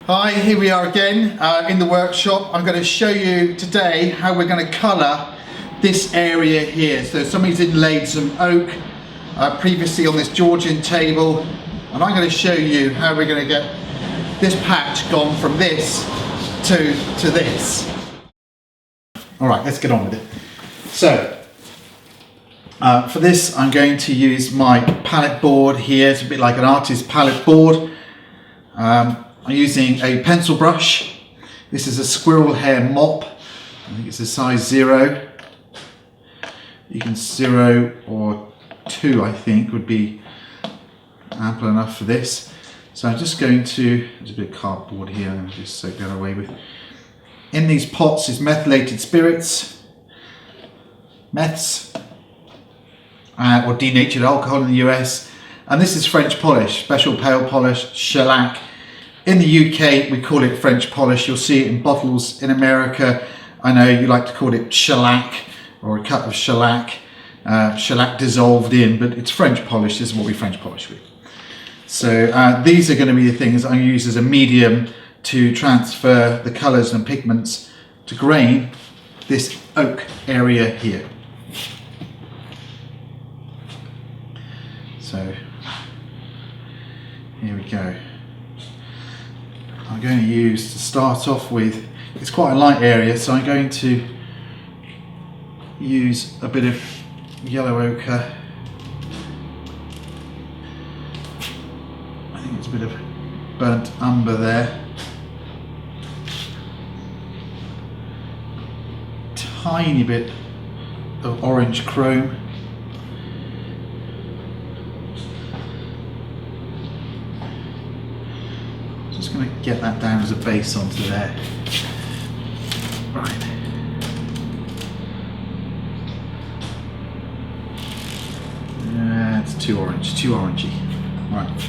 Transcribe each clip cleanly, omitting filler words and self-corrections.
Hi, here we are again in the workshop. I'm going to show you today how we're going to colour this area here. So somebody's inlaid some oak previously on this Georgian table, and I'm going to show you how we're going to get this patch gone from this to this. Alright, let's get on with it. So for this I'm going to use my palette board here. It's a bit like an artist's palette board. I'm using a pencil brush. This is a squirrel hair mop. I think it's a size 0. You can 0 or 2 I think would be ample enough for this. So I'm just going to, there's a bit of cardboard here, I'm just soak that away with. In these pots is methylated spirits, meths, or denatured alcohol in the US. And this is French polish, special pale polish, shellac. In the UK, we call it French polish. You'll see it in bottles in America. I know you like to call it shellac or a cup of shellac, shellac dissolved in, but it's French polish. This is what we French polish with. So these are going to be the things I use as a medium to transfer the colours and pigments to grain this oak area here. So here we go. I'm going to use, to start off with, it's quite a light area, so I'm going to use a bit of yellow ochre. I think it's a bit of burnt umber there. Tiny bit of orange chrome. Just going to get that down as a base onto there. Right. It's too orange, too orangey. Right.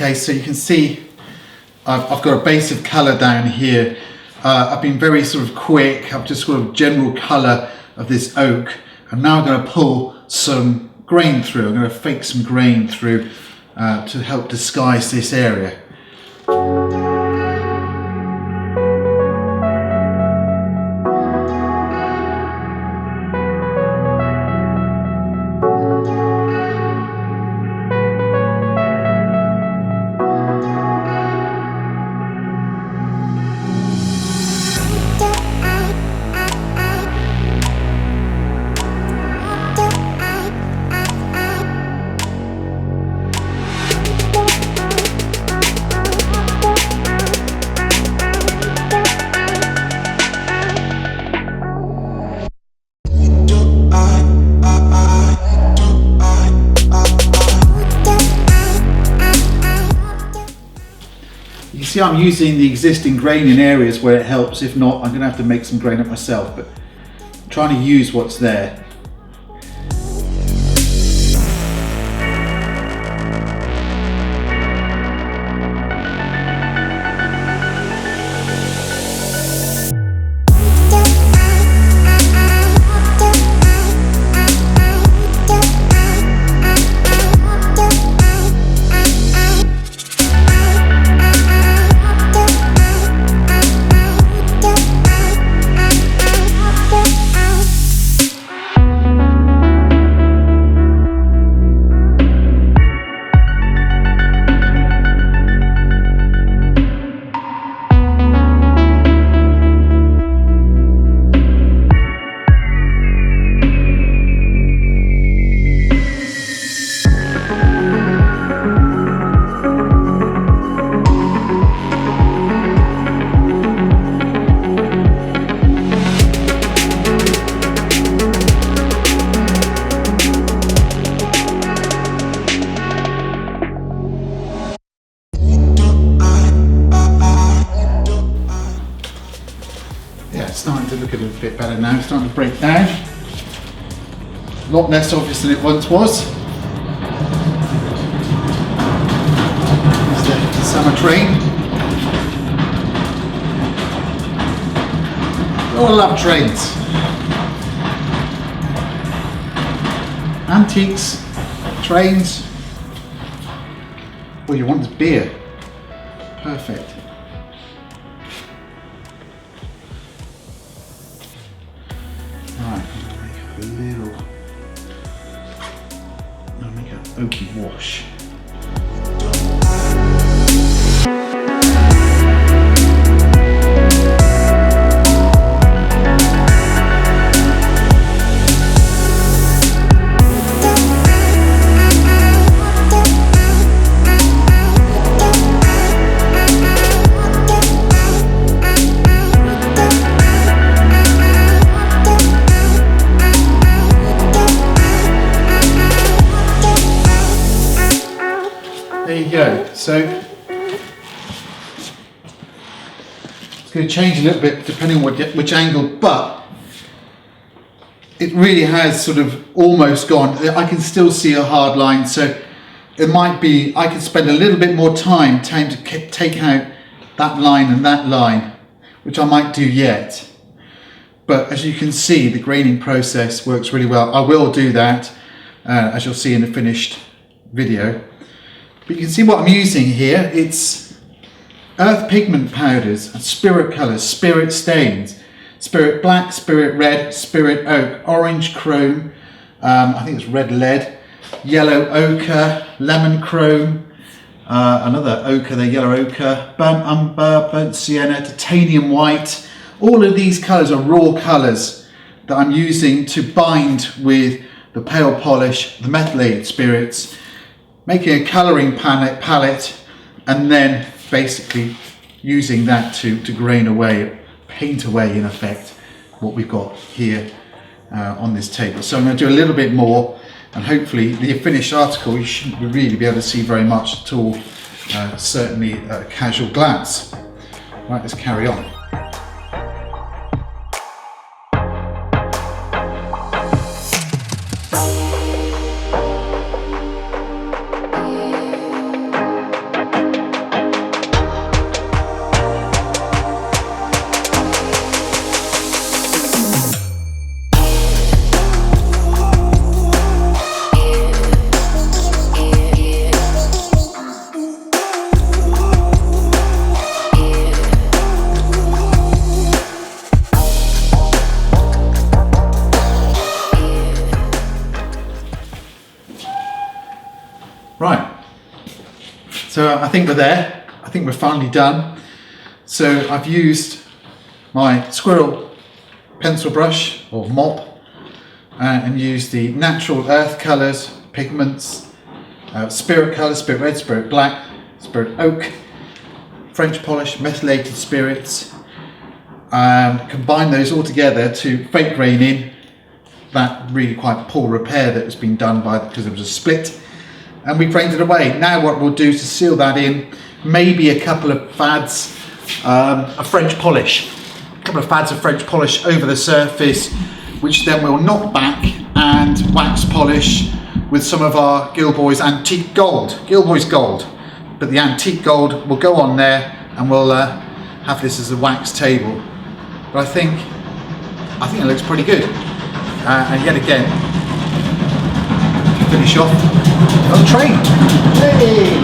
Okay, so you can see I've got a base of colour down here. I've been very sort of quick. I've just got a general colour of this oak, and now I'm going to pull some grain through. I'm going to fake some grain through to help disguise this area. You see, I'm using the existing grain in areas where it helps. If not, I'm going to have to make some grain up myself, but I'm trying to use what's there. Starting to look a little bit better now. It's starting to break down. A lot less obvious than it once was. There's the summer train. Oh, I love trains. Antiques, trains. All you want is beer. Perfect. Right, I'll make an oaky wash. There you go. So it's going to change a little bit depending on which angle, but it really has sort of almost gone. I can still see a hard line, so it might be I could spend a little bit more time to take out that line and that line, which I might do yet. But as you can see, the graining process works really well. I will do that, as you'll see in the finished video. But you can see what I'm using here. It's earth pigment powders, spirit colours, spirit stains, spirit black, spirit red, spirit oak, orange chrome, I think it's red lead, yellow ochre, lemon chrome, another ochre there, yellow ochre, burnt umber, burnt sienna, titanium white. All of these colours are raw colours that I'm using to bind with the pale polish, the methylated spirits, making a colouring palette, and then basically using that to grain away, paint away in effect what we've got here on this table. So I'm going to do a little bit more, and hopefully the finished article you shouldn't really be able to see very much at all, certainly at a casual glance. Right, let's carry on. So I think we're there. I think we're finally done. So I've used my squirrel pencil brush or mop and used the natural earth colours, pigments, spirit colours, spirit red, spirit black, spirit oak, French polish, methylated spirits. Combine those all together to fake grain in that really quite poor repair that has been done because there was a split, and we grained it away. Now what we'll do to seal that in, maybe a couple of fads of French polish, over the surface, which then we'll knock back and wax polish with some of our Gilboys antique gold, Gilboys gold, but the antique gold will go on there, and we'll have this as a wax table. But I think it looks pretty good. And yet again, to finish off on train. Hey!